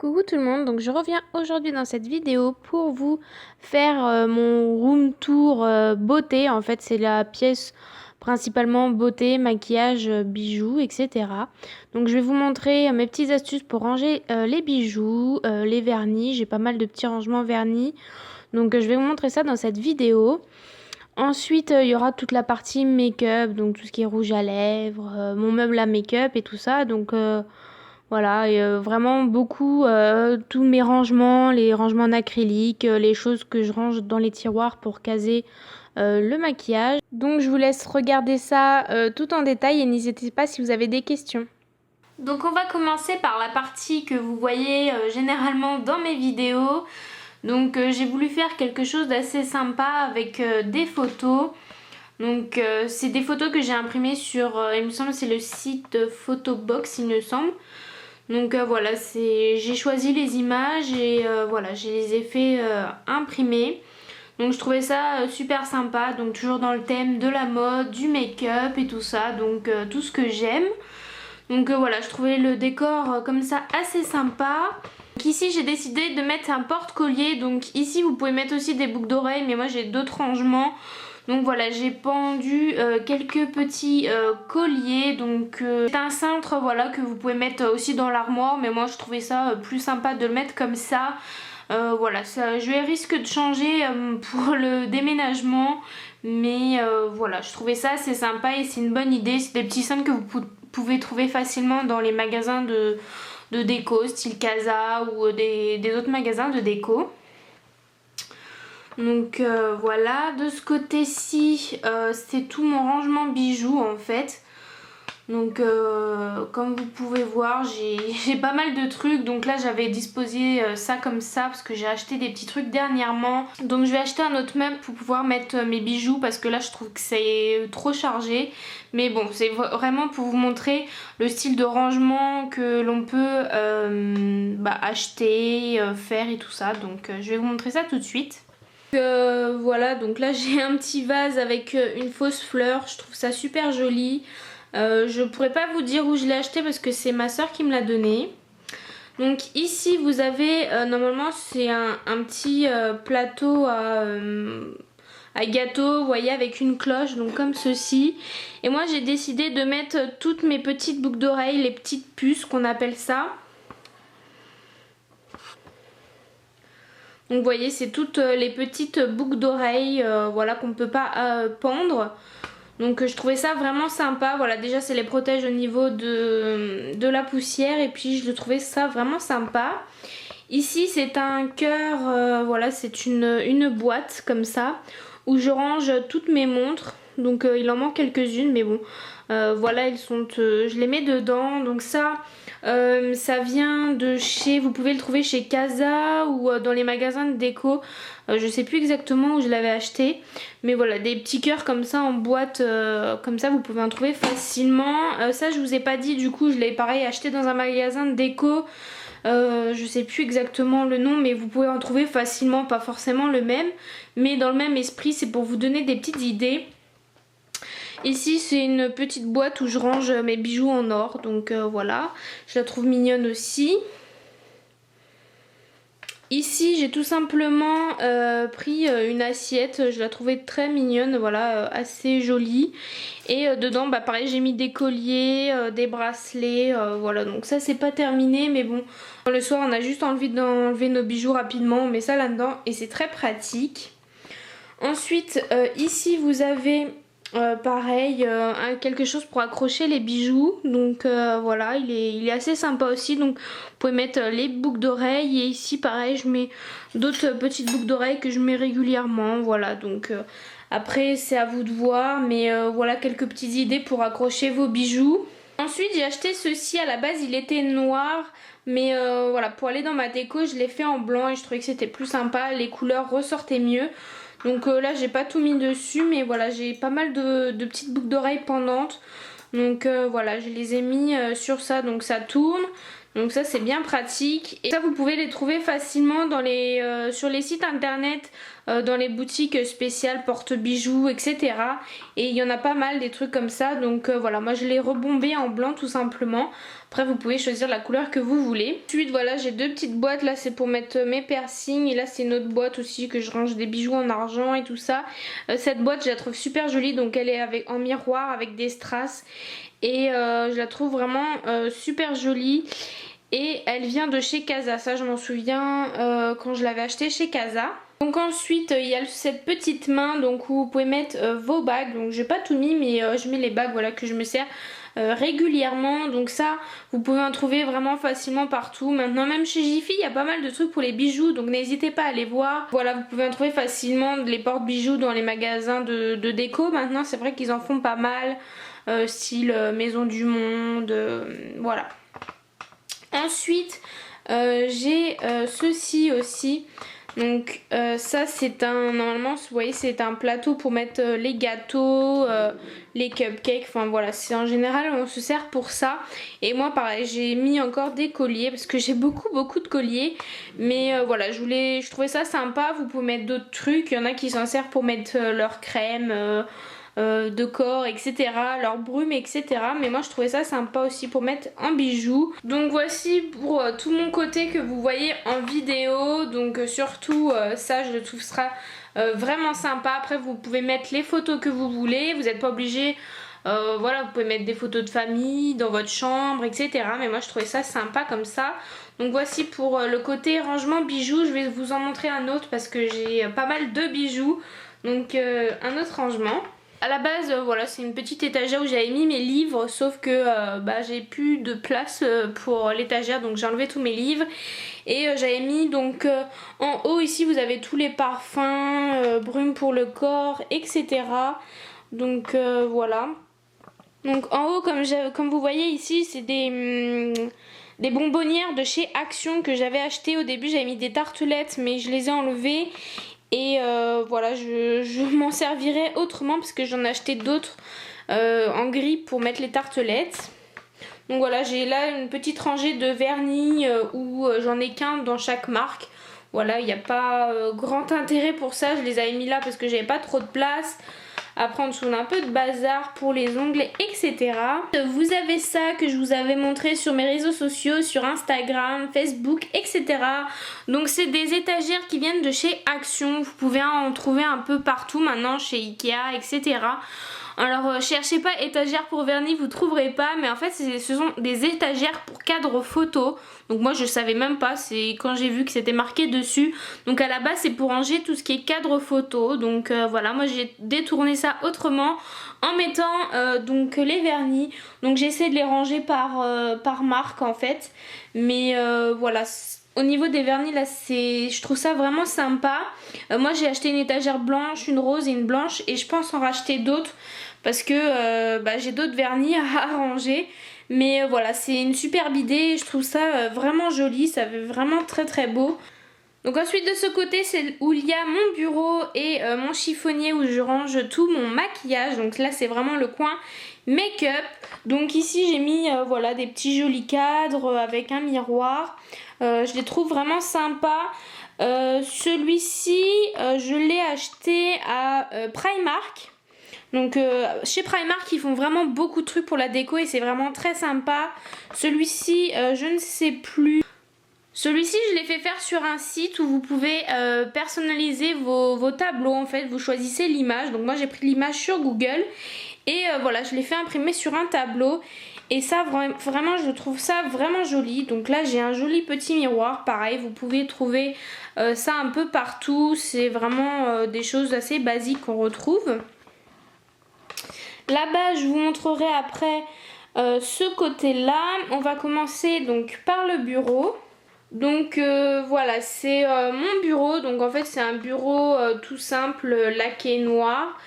Coucou tout le monde, donc je reviens aujourd'hui dans cette vidéo pour vous faire mon room tour beauté. En fait c'est la pièce principalement beauté, maquillage, bijoux, etc. Donc je vais vous montrer mes petites astuces pour ranger les bijoux, les vernis. J'ai pas mal de petits rangements vernis, donc je vais vous montrer ça dans cette vidéo. Ensuite, il y aura toute la partie make-up, donc tout ce qui est rouge à lèvres, mon meuble à make-up et tout ça. Donc voilà, et vraiment beaucoup, tous mes rangements, les rangements en acrylique, les choses que je range dans les tiroirs pour caser le maquillage. Donc je vous laisse regarder ça tout en détail et n'hésitez pas si vous avez des questions. Donc on va commencer par la partie que vous voyez généralement dans mes vidéos. Donc j'ai voulu faire quelque chose d'assez sympa avec des photos. Donc c'est des photos que j'ai imprimées sur, il me semble c'est le site Photobox il me semble. Donc voilà, j'ai choisi les images et voilà, je les ai fait imprimer. Donc je trouvais ça super sympa, donc toujours dans le thème de la mode, du make-up et tout ça, donc tout ce que j'aime. Donc voilà, je trouvais le décor comme ça assez sympa. Donc ici j'ai décidé de mettre un porte-collier, donc ici vous pouvez mettre aussi des boucles d'oreilles, mais moi j'ai d'autres rangements. Donc voilà, j'ai pendu quelques petits colliers, donc c'est un cintre voilà, que vous pouvez mettre aussi dans l'armoire, mais moi je trouvais ça plus sympa de le mettre comme ça. Voilà, je risque de changer pour le déménagement, mais voilà, je trouvais ça assez sympa et c'est une bonne idée. C'est des petits cintres que vous pouvez trouver facilement dans les magasins de déco, style Casa ou des autres magasins de déco. Donc voilà, de ce côté-ci, c'est tout mon rangement bijoux en fait. Donc comme vous pouvez voir, j'ai pas mal de trucs. Donc là j'avais disposé ça comme ça parce que j'ai acheté des petits trucs dernièrement. Donc je vais acheter un autre meuble pour pouvoir mettre mes bijoux parce que là je trouve que c'est trop chargé. Mais bon, c'est vraiment pour vous montrer le style de rangement que l'on peut acheter, faire et tout ça. Donc je vais vous montrer ça tout de suite. Voilà, donc là j'ai un petit vase avec une fausse fleur, je trouve ça super joli. Je pourrais pas vous dire où je l'ai acheté parce que c'est ma soeur qui me l'a donné. Donc ici vous avez, normalement c'est un petit plateau à gâteau, vous voyez, avec une cloche, donc comme ceci. Et moi j'ai décidé de mettre toutes mes petites boucles d'oreilles, les petites puces qu'on appelle ça. Donc vous voyez, c'est toutes les petites boucles d'oreilles voilà, qu'on ne peut pas pendre. Donc je trouvais ça vraiment sympa. Voilà, déjà ça les protège au niveau de la poussière. Et puis je trouvais ça vraiment sympa. Ici c'est un cœur, voilà, c'est une boîte comme ça où je range toutes mes montres. Donc il en manque quelques-unes, mais bon, voilà, elles sont, je les mets dedans. Donc ça vient de chez, vous pouvez le trouver chez Casa ou dans les magasins de déco. Je sais plus exactement où je l'avais acheté, mais voilà, des petits cœurs comme ça en boîte, comme ça vous pouvez en trouver facilement. Ça je vous ai pas dit, du coup je l'ai pareil acheté dans un magasin de déco. Je sais plus exactement le nom, mais vous pouvez en trouver facilement, pas forcément le même, mais dans le même esprit, c'est pour vous donner des petites idées. Ici c'est une petite boîte où je range mes bijoux en or, donc voilà, je la trouve mignonne aussi. Ici j'ai tout simplement pris une assiette, je la trouvais très mignonne, voilà, assez jolie. Et dedans bah pareil j'ai mis des colliers, des bracelets, voilà, donc ça c'est pas terminé, mais bon, le soir on a juste envie d'enlever nos bijoux rapidement, on met ça là-dedans et c'est très pratique. Ensuite ici vous avez pareil, quelque chose pour accrocher les bijoux, donc voilà, il est assez sympa aussi. Donc vous pouvez mettre les boucles d'oreilles et ici pareil je mets d'autres petites boucles d'oreilles que je mets régulièrement, voilà. Donc après c'est à vous de voir, mais voilà quelques petites idées pour accrocher vos bijoux. Ensuite j'ai acheté ceci, à la base il était noir, mais voilà, pour aller dans ma déco je l'ai fait en blanc et je trouvais que c'était plus sympa, les couleurs ressortaient mieux. Donc là j'ai pas tout mis dessus, mais voilà, j'ai pas mal de petites boucles d'oreilles pendantes. Donc voilà, je les ai mis sur ça, donc ça tourne. Donc ça c'est bien pratique. Et ça vous pouvez les trouver facilement dans sur les sites internet, dans les boutiques spéciales porte-bijoux, etc. Et il y en a pas mal des trucs comme ça. Donc voilà, moi je l'ai rebombé en blanc tout simplement. Après vous pouvez choisir la couleur que vous voulez. Ensuite voilà, j'ai deux petites boîtes. Là c'est pour mettre mes piercings. Et là c'est une autre boîte aussi que je range des bijoux en argent et tout ça. Cette boîte je la trouve super jolie. Donc elle est en miroir avec des strass. Et je la trouve vraiment super jolie. Et elle vient de chez Casa, ça je m'en souviens quand je l'avais achetée chez Casa. Donc ensuite il y a cette petite main donc où vous pouvez mettre vos bagues. Donc j'ai pas tout mis mais je mets les bagues voilà, que je me sers régulièrement. Donc ça vous pouvez en trouver vraiment facilement partout. Maintenant même chez Jiffy il y a pas mal de trucs pour les bijoux, donc n'hésitez pas à aller voir. Voilà, vous pouvez en trouver facilement les porte-bijoux dans les magasins de déco. Maintenant c'est vrai qu'ils en font pas mal, style Maison du Monde, voilà. Ensuite j'ai ceci aussi. Donc ça c'est normalement vous voyez c'est un plateau pour mettre les gâteaux, les cupcakes, enfin voilà, c'est en général on se sert pour ça. Et moi pareil j'ai mis encore des colliers parce que j'ai beaucoup de colliers. Mais voilà, je trouvais ça sympa. Vous pouvez mettre d'autres trucs, il y en a qui s'en servent pour mettre leur crème de corps, etc., leur brume, etc. Mais moi je trouvais ça sympa aussi pour mettre en bijoux. Donc voici pour tout mon côté que vous voyez en vidéo. Donc surtout ça je le trouve sera vraiment sympa. Après vous pouvez mettre les photos que vous voulez, vous n'êtes pas obligé. Voilà, vous pouvez mettre des photos de famille dans votre chambre, etc. Mais moi je trouvais ça sympa comme ça. Donc voici pour le côté rangement bijoux. Je vais vous en montrer un autre parce que j'ai pas mal de bijoux. Donc un autre rangement. À la base voilà, c'est une petite étagère où j'avais mis mes livres, sauf que j'ai plus de place pour l'étagère, donc j'ai enlevé tous mes livres. Et j'avais mis donc en haut ici vous avez tous les parfums, brume pour le corps, etc. Donc voilà. Donc en haut comme vous voyez ici c'est des bonbonnières de chez Action que j'avais acheté au début. J'avais mis des tartelettes mais je les ai enlevées. Et voilà, je m'en servirai autrement parce que j'en ai acheté d'autres en gris pour mettre les tartelettes. Donc voilà, j'ai là une petite rangée de vernis où j'en ai qu'un dans chaque marque. Voilà, il n'y a pas grand intérêt pour ça. Je les avais mis là parce que j'avais pas trop de place. Après en dessous on a un peu de bazar pour les ongles, etc. Vous avez ça que je vous avais montré sur mes réseaux sociaux, sur Instagram, Facebook, etc. Donc c'est des étagères qui viennent de chez Action. Vous pouvez en trouver un peu partout maintenant, chez Ikea, etc. Alors cherchez pas étagères pour vernis, vous trouverez pas, mais en fait ce sont des étagères pour cadre photo. Donc moi je savais même pas, c'est quand j'ai vu que c'était marqué dessus. Donc à la base c'est pour ranger tout ce qui est cadre photo. Donc voilà, moi j'ai détourné ça autrement en mettant donc les vernis. Donc j'essaie de les ranger par marque en fait. Mais voilà. Au niveau des vernis là je trouve ça vraiment sympa. Moi j'ai acheté une étagère blanche, une rose et une blanche. Et je pense en racheter d'autres parce que j'ai d'autres vernis à ranger. Mais voilà, c'est une superbe idée. Je trouve ça vraiment joli. Ça fait vraiment très beau. Donc ensuite de ce côté c'est où il y a mon bureau et mon chiffonnier où je range tout mon maquillage. Donc là c'est vraiment le coin make-up. Donc ici j'ai mis voilà, des petits jolis cadres avec un miroir. Je les trouve vraiment sympas. Celui-ci je l'ai acheté à Primark. Donc chez Primark ils font vraiment beaucoup de trucs pour la déco et c'est vraiment très sympa. Celui-ci je ne sais plus. Celui-ci je l'ai fait faire sur un site où vous pouvez personnaliser vos tableaux en fait. Vous choisissez l'image. Donc moi j'ai pris l'image sur Google. Et voilà, je l'ai fait imprimer sur un tableau. Et ça vraiment je trouve ça vraiment joli. Donc là j'ai un joli petit miroir. Pareil, vous pouvez trouver ça un peu partout. C'est vraiment des choses assez basiques qu'on retrouve. Là-bas je vous montrerai après ce côté-là. On va commencer donc par le bureau. Donc voilà, c'est mon bureau. Donc en fait c'est un bureau tout simple laqué noir.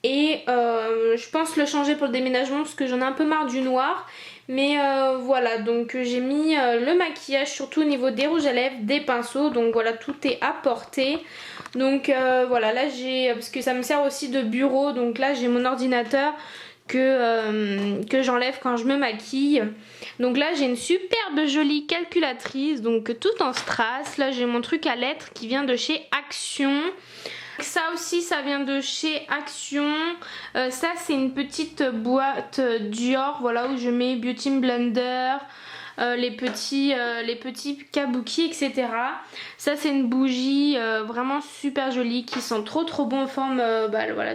Et je pense le changer pour le déménagement parce que j'en ai un peu marre du noir. Mais voilà, donc j'ai mis le maquillage surtout au niveau des rouges à lèvres, des pinceaux. Donc voilà, tout est à portée. Donc voilà, là j'ai, parce que ça me sert aussi de bureau. Donc là j'ai mon ordinateur que j'enlève quand je me maquille. Donc là j'ai une superbe jolie calculatrice, donc tout en strass. Là j'ai mon truc à lettres qui vient de chez Action. Ça aussi ça vient de chez Action. Ça c'est une petite boîte Dior, voilà, où je mets Beauty Blender, les petits kabuki, etc. Ça c'est une bougie vraiment super jolie qui sent trop bon en forme voilà,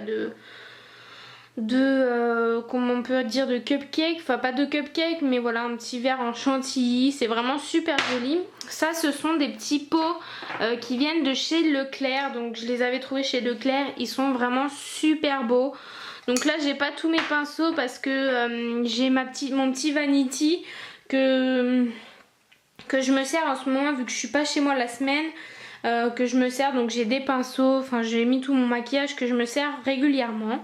comment on peut dire, de cupcake, enfin pas de cupcake mais voilà, un petit verre en chantilly, c'est vraiment super joli. Ça ce sont des petits pots qui viennent de chez Leclerc, donc je les avais trouvés chez Leclerc, ils sont vraiment super beaux. Donc là j'ai pas tous mes pinceaux parce que j'ai mon petit vanity que je me sers en ce moment vu que je suis pas chez moi la semaine, que je me sers, donc j'ai des pinceaux, enfin j'ai mis tout mon maquillage que je me sers régulièrement.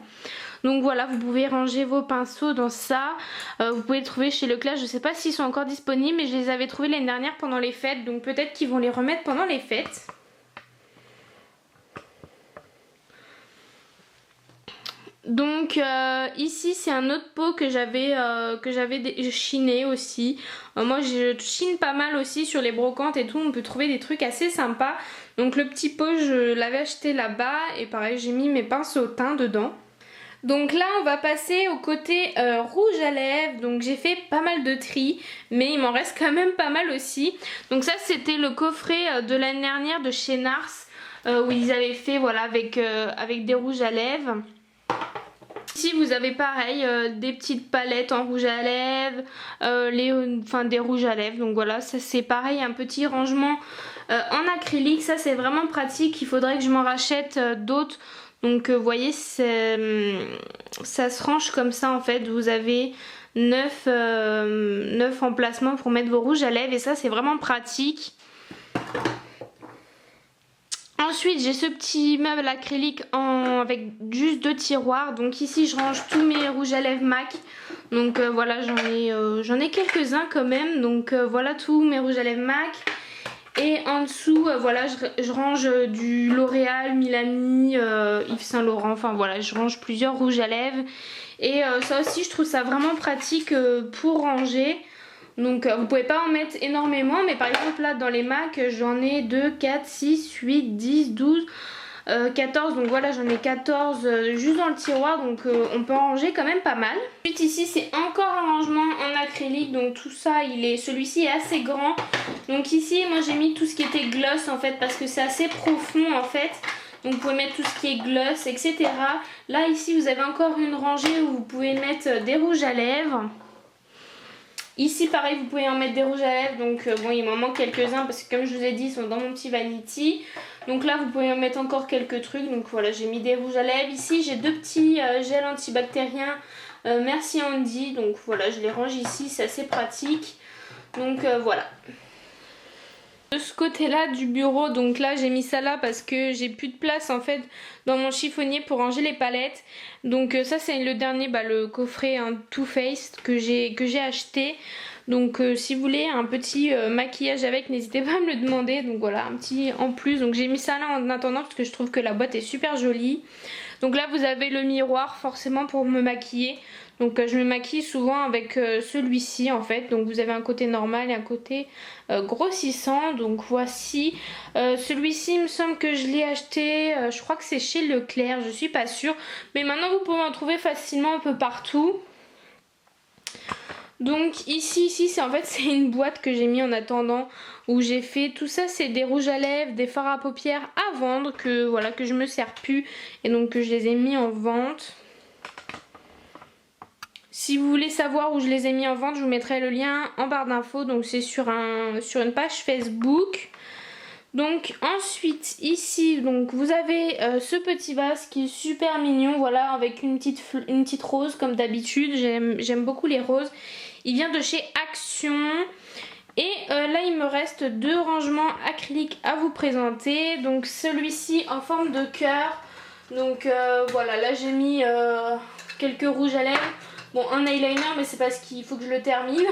Donc voilà, vous pouvez ranger vos pinceaux dans ça. Vous pouvez les trouver chez Leclerc. Je ne sais pas s'ils sont encore disponibles, mais je les avais trouvés l'année dernière pendant les fêtes. Donc peut-être qu'ils vont les remettre pendant les fêtes. Donc ici c'est un autre pot que j'avais chiné aussi. Moi je chine pas mal aussi sur les brocantes et tout. On peut trouver des trucs assez sympas. Donc le petit pot je l'avais acheté là-bas. Et pareil j'ai mis mes pinceaux teints dedans. Donc là on va passer au côté rouge à lèvres. Donc j'ai fait pas mal de tri, mais il m'en reste quand même pas mal aussi. Donc ça c'était le coffret de l'année dernière de chez Nars, où ils avaient fait voilà avec des rouges à lèvres. Ici vous avez pareil des petites palettes en rouge à lèvres, des rouges à lèvres. Donc voilà, ça c'est pareil, un petit rangement en acrylique. Ça c'est vraiment pratique, il faudrait que je m'en rachète d'autres. Donc vous voyez, ça se range comme ça en fait. Vous avez 9 emplacements pour mettre vos rouges à lèvres et ça c'est vraiment pratique. Ensuite j'ai ce petit meuble acrylique avec juste 2 tiroirs. Donc ici je range tous mes rouges à lèvres MAC. Donc voilà, j'en ai quelques-uns quand même. Donc voilà tous mes rouges à lèvres MAC. Et en dessous voilà, je range du L'Oréal, Milani, Yves Saint Laurent, enfin voilà, je range plusieurs rouges à lèvres. Et ça aussi je trouve ça vraiment pratique pour ranger. Donc vous pouvez pas en mettre énormément, mais par exemple là dans les MAC j'en ai 2, 4, 6, 8, 10, 12, 14. Donc voilà, j'en ai 14 juste dans le tiroir, donc on peut en ranger quand même pas mal. Ensuite ici c'est encore un rangement en acrylique, donc tout ça celui-ci est assez grand. Donc ici moi j'ai mis tout ce qui était gloss en fait, parce que c'est assez profond en fait. Donc vous pouvez mettre tout ce qui est gloss, etc. Là ici vous avez encore une rangée où vous pouvez mettre des rouges à lèvres. Ici pareil vous pouvez en mettre des rouges à lèvres, donc bon il m'en manque quelques-uns parce que comme je vous ai dit ils sont dans mon petit vanity. Donc là vous pouvez en mettre encore quelques trucs, donc voilà j'ai mis des rouges à lèvres. Ici j'ai 2 petits gels antibactériens Merci Andy, donc voilà je les range ici, c'est assez pratique. Donc voilà. De ce côté là du bureau, donc là j'ai mis ça là parce que j'ai plus de place en fait dans mon chiffonnier pour ranger les palettes. Donc ça c'est le dernier, le coffret Too Faced que j'ai acheté. Donc si vous voulez un petit maquillage avec, n'hésitez pas à me le demander. Donc voilà, un petit en plus. Donc j'ai mis ça là en attendant parce que je trouve que la boîte est super jolie. Donc là vous avez le miroir forcément pour me maquiller. Donc je me maquille souvent avec celui-ci en fait. Donc vous avez un côté normal et un côté grossissant. Donc voici. Celui-ci il me semble que je l'ai acheté, je crois que c'est chez Leclerc, je suis pas sûre. Mais maintenant vous pouvez en trouver facilement un peu partout. Donc ici c'est en fait c'est une boîte que j'ai mis en attendant, où j'ai fait tout ça, c'est des rouges à lèvres, des fards à paupières à vendre que voilà que je me sers plus et donc que je les ai mis en vente. Si vous voulez savoir où je les ai mis en vente, je vous mettrai le lien en barre d'infos. Donc c'est sur une page Facebook. Donc ensuite ici donc vous avez ce petit vase qui est super mignon, voilà, avec une petite rose comme d'habitude. J'aime beaucoup les roses. Il vient de chez Action. Et là il me reste 2 rangements acryliques à vous présenter. Donc celui-ci en forme de cœur. Donc voilà, là j'ai mis quelques rouges à lèvres. Bon, un eyeliner, mais c'est parce qu'il faut que je le termine.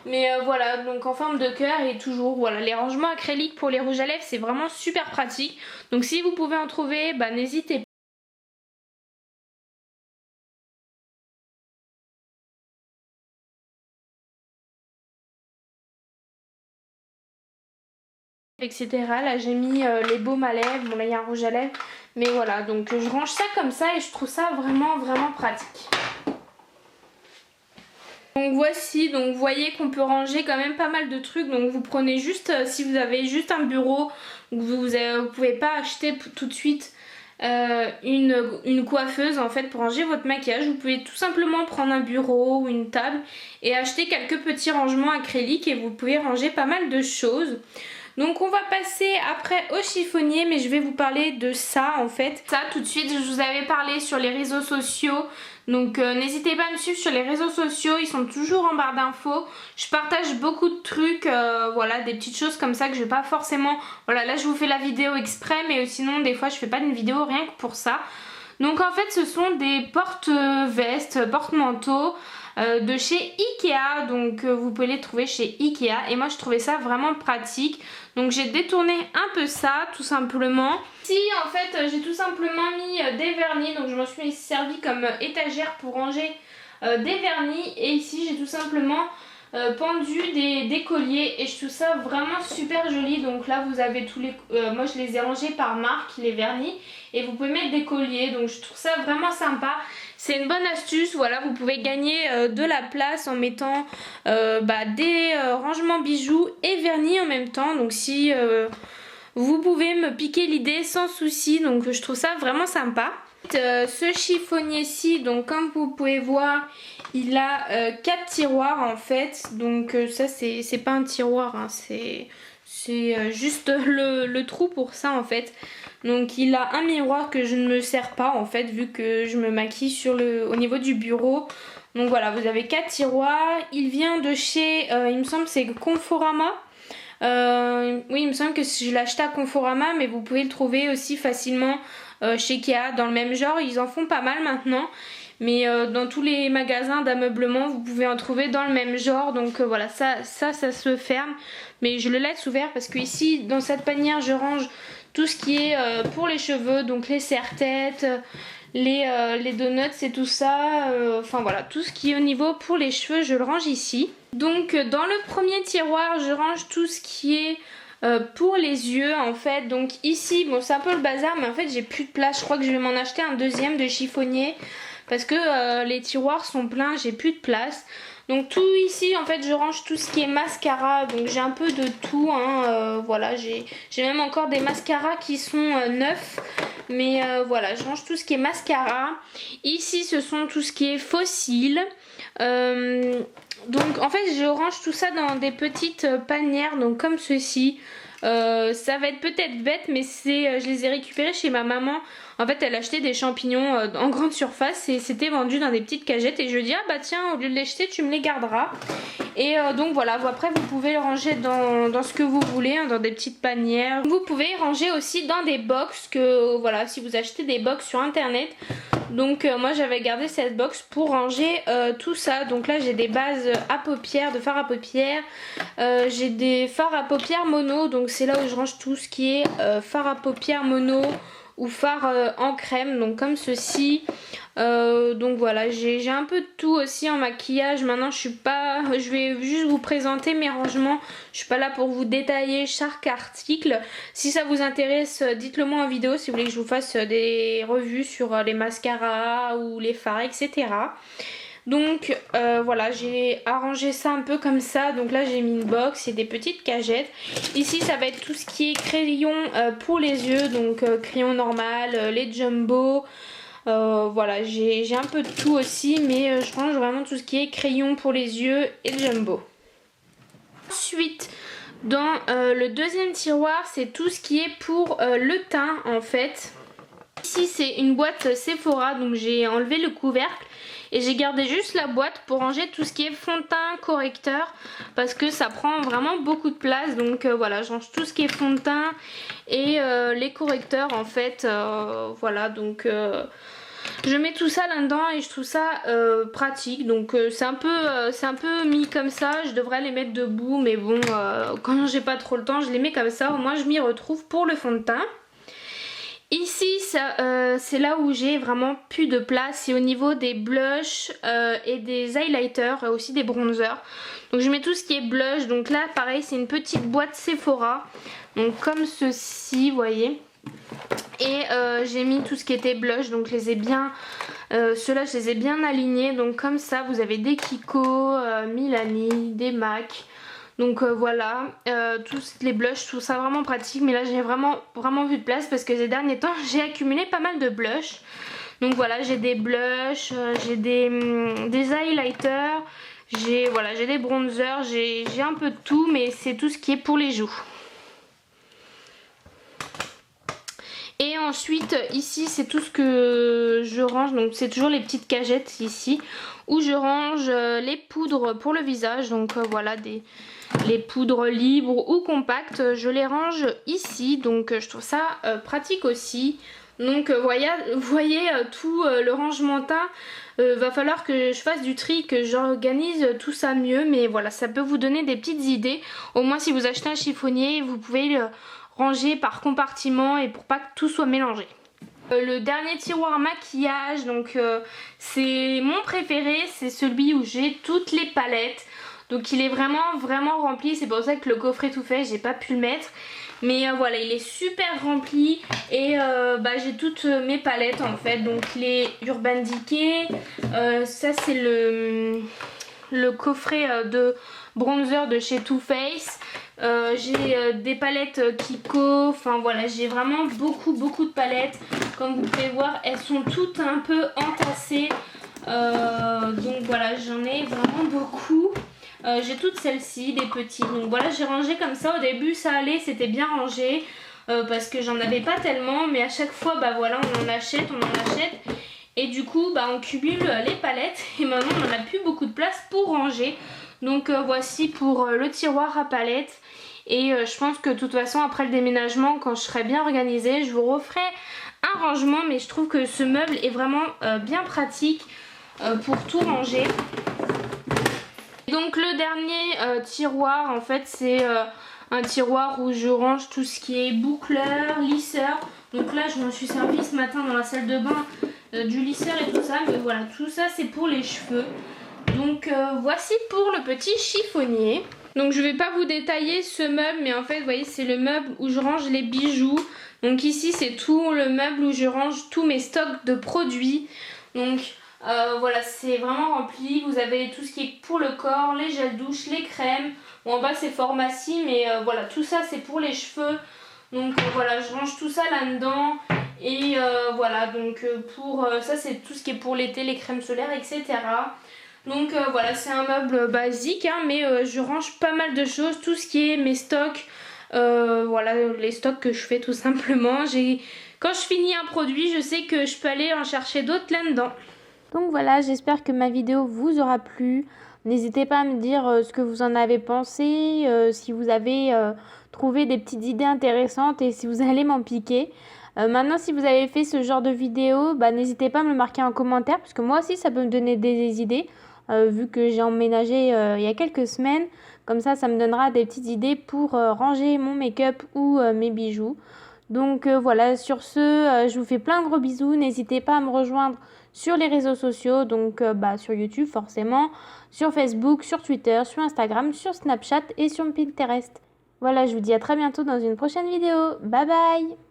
Mais voilà, donc en forme de cœur. Et toujours, voilà, les rangements acryliques pour les rouges à lèvres, c'est vraiment super pratique. Donc si vous pouvez en trouver, n'hésitez pas. etc. Là j'ai mis les baumes à lèvres, bon là il y a un rouge à lèvres, mais voilà, donc je range ça comme ça et je trouve ça vraiment pratique. Donc voici, donc vous voyez qu'on peut ranger quand même pas mal de trucs, donc vous prenez juste, si vous avez juste un bureau, vous pouvez pas acheter tout de suite une coiffeuse en fait pour ranger votre maquillage, vous pouvez tout simplement prendre un bureau ou une table et acheter quelques petits rangements acryliques et vous pouvez ranger pas mal de choses. Donc on va passer après au chiffonnier, mais je vais vous parler de ça en fait. Ça tout de suite, je vous avais parlé sur les réseaux sociaux. Donc n'hésitez pas à me suivre sur les réseaux sociaux, ils sont toujours en barre d'infos. Je partage beaucoup de trucs, voilà, des petites choses comme ça que je vais pas forcément... Voilà, là je vous fais la vidéo exprès, mais sinon des fois je fais pas une vidéo rien que pour ça. Donc en fait ce sont des porte-vestes, porte-manteaux de chez Ikea. Donc vous pouvez les trouver chez Ikea et moi je trouvais ça vraiment pratique. Donc j'ai détourné un peu ça tout simplement. Ici en fait j'ai tout simplement mis des vernis, donc je m'en suis servi comme étagère pour ranger des vernis. Et ici j'ai tout simplement pendu des colliers et je trouve ça vraiment super joli. Donc là vous avez tous les... moi je les ai rangés par marque les vernis et vous pouvez mettre des colliers, donc je trouve ça vraiment sympa. C'est une bonne astuce, voilà, vous pouvez gagner de la place en mettant des rangements bijoux et vernis en même temps. Donc si vous pouvez me piquer l'idée sans souci, donc je trouve ça vraiment sympa. Ce chiffonnier-ci, donc comme vous pouvez voir, il a 4 tiroirs en fait. Donc ça c'est pas un tiroir, hein, c'est juste le trou pour ça en fait. Donc il a un miroir que je ne me sers pas en fait vu que je me maquille au niveau du bureau. Donc voilà, vous avez 4 tiroirs. Il vient de chez, il me semble c'est Conforama. Oui il me semble que je l'ai acheté à Conforama, mais vous pouvez le trouver aussi facilement chez Ikea dans le même genre. Ils en font pas mal maintenant. Mais dans tous les magasins d'ameublement vous pouvez en trouver dans le même genre. Donc voilà, ça se ferme. Mais je le laisse ouvert parce que ici dans cette panière je range tout ce qui est pour les cheveux, donc les serre-têtes, les donuts et tout ça, enfin voilà, tout ce qui est au niveau pour les cheveux je le range ici. Donc dans le premier tiroir je range tout ce qui est pour les yeux en fait. Donc ici, bon c'est un peu le bazar mais en fait j'ai plus de place, je crois que je vais m'en acheter un deuxième de chiffonnier parce que les tiroirs sont pleins, j'ai plus de place. Donc tout ici en fait je range tout ce qui est mascara, donc j'ai un peu de tout hein, voilà, j'ai même encore des mascaras qui sont neufs, mais voilà, je range tout ce qui est mascara. Ici ce sont tout ce qui est faux cils, donc en fait je range tout ça dans des petites panières, donc comme ceci. Ça va être peut-être bête mais je les ai récupérés chez ma maman. En fait elle achetait des champignons en grande surface et c'était vendu dans des petites cagettes et je lui ai dit ah bah tiens, au lieu de les jeter tu me les garderas. Et donc voilà, après vous pouvez le ranger dans ce que vous voulez, hein, dans des petites panières. Vous pouvez ranger aussi dans des box, que voilà, si vous achetez des box sur internet. Donc moi j'avais gardé cette box pour ranger tout ça. Donc là j'ai des bases à paupières, de fard à paupières, j'ai des fards à paupières mono, donc c'est là où je range tout ce qui est fard à paupières mono ou fard en crème, donc comme ceci. Donc voilà, j'ai un peu de tout aussi en maquillage. Maintenant je vais juste vous présenter mes rangements, je suis pas là pour vous détailler chaque article. Si ça vous intéresse, dites-le moi en vidéo si vous voulez que je vous fasse des revues sur les mascaras ou les fards, etc. Donc voilà, j'ai arrangé ça un peu comme ça. Donc là j'ai mis une box et des petites cagettes. Ici ça va être tout ce qui est crayon pour les yeux, donc crayon normal, les jumbo. Voilà, j'ai un peu de tout aussi, mais je range vraiment tout ce qui est crayon pour les yeux et jumbo. Ensuite, dans le deuxième tiroir, c'est tout ce qui est pour le teint en fait. Ici c'est une boîte Sephora, donc j'ai enlevé le couvercle et j'ai gardé juste la boîte pour ranger tout ce qui est fond de teint, correcteur, parce que ça prend vraiment beaucoup de place. Donc voilà, je range tout ce qui est fond de teint et les correcteurs en fait, voilà, donc je mets tout ça là-dedans et je trouve ça pratique. Donc c'est un peu mis comme ça, je devrais les mettre debout, mais bon, quand j'ai pas trop le temps je les mets comme ça, au moins je m'y retrouve pour le fond de teint. Ici, c'est là où j'ai vraiment plus de place, c'est au niveau des blushs et des highlighters, aussi des bronzers. Donc je mets tout ce qui est blush, donc là pareil c'est une petite boîte Sephora, donc comme ceci, vous voyez. Et j'ai mis tout ce qui était blush, donc je les ai bien, ceux-là je les ai bien alignés, donc comme ça vous avez des Kiko, Milani, des MAC. Donc voilà, tous les blushs, tout ça vraiment pratique. Mais là j'ai vraiment vu de place parce que ces derniers temps j'ai accumulé pas mal de blushs. Donc voilà, j'ai des blushs, j'ai des highlighters, j'ai des bronzers, j'ai un peu de tout, mais c'est tout ce qui est pour les joues. Et ensuite ici c'est tout ce que je range, donc c'est toujours les petites cagettes ici où je range les poudres pour le visage. Donc voilà, les poudres libres ou compactes, je les range ici, donc je trouve ça pratique aussi. Donc voyez tout le rangement teint, va falloir que je fasse du tri, que j'organise tout ça mieux, mais voilà, ça peut vous donner des petites idées. Au moins si vous achetez un chiffonnier, vous pouvez le ranger par compartiment et pour pas que tout soit mélangé. Le dernier tiroir maquillage, donc c'est mon préféré, c'est celui où j'ai toutes les palettes. Donc il est vraiment rempli, c'est pour ça que le coffret tout fait, j'ai pas pu le mettre. Mais voilà, il est super rempli et j'ai toutes mes palettes en fait. Donc les Urban Decay, ça c'est le coffret de bronzer de chez Too Faced. J'ai des palettes Kiko, enfin voilà, j'ai vraiment beaucoup de palettes. Comme vous pouvez voir, elles sont toutes un peu entassées. Donc voilà, j'en ai vraiment beaucoup. J'ai toutes celles-ci, des petits. Donc voilà, j'ai rangé comme ça. Au début, ça allait, c'était bien rangé. Parce que j'en avais pas tellement. Mais à chaque fois, voilà, on en achète. Et du coup, on cumule les palettes. Et maintenant, on n'en a plus beaucoup de place pour ranger. Donc voici pour le tiroir à palettes. Et je pense que de toute façon, après le déménagement, quand je serai bien organisée, je vous referai un rangement. Mais je trouve que ce meuble est vraiment bien pratique pour tout ranger. Donc le dernier tiroir en fait c'est un tiroir où je range tout ce qui est boucleur, lisseur. Donc là je m'en suis servi ce matin dans la salle de bain du lisseur et tout ça. Mais voilà, tout ça c'est pour les cheveux. Donc voici pour le petit chiffonnier. Donc je vais pas vous détailler ce meuble, mais en fait vous voyez c'est le meuble où je range les bijoux. Donc ici c'est tout le meuble où je range tous mes stocks de produits. Donc voilà, c'est vraiment rempli. Vous avez tout ce qui est pour le corps, les gels douche, les crèmes. Bon, en bas c'est pharmacie, mais voilà, tout ça c'est pour les cheveux. Donc voilà, je range tout ça là-dedans. Et voilà, donc pour ça c'est tout ce qui est pour l'été, les crèmes solaires, etc. Donc voilà, c'est un meuble basique, hein, mais je range pas mal de choses. Tout ce qui est mes stocks, voilà, les stocks que je fais tout simplement. Quand je finis un produit, je sais que je peux aller en chercher d'autres là-dedans. Donc voilà, j'espère que ma vidéo vous aura plu. N'hésitez pas à me dire ce que vous en avez pensé, si vous avez trouvé des petites idées intéressantes et si vous allez m'en piquer. Maintenant, si vous avez fait ce genre de vidéo, n'hésitez pas à me le marquer en commentaire parce que moi aussi ça peut me donner des idées vu que j'ai emménagé il y a quelques semaines. Comme ça me donnera des petites idées pour ranger mon make-up ou mes bijoux. Donc voilà, sur ce, je vous fais plein de gros bisous. N'hésitez pas à me rejoindre sur les réseaux sociaux, donc sur YouTube forcément, sur Facebook, sur Twitter, sur Instagram, sur Snapchat et sur Pinterest. Voilà, je vous dis à très bientôt dans une prochaine vidéo. Bye bye!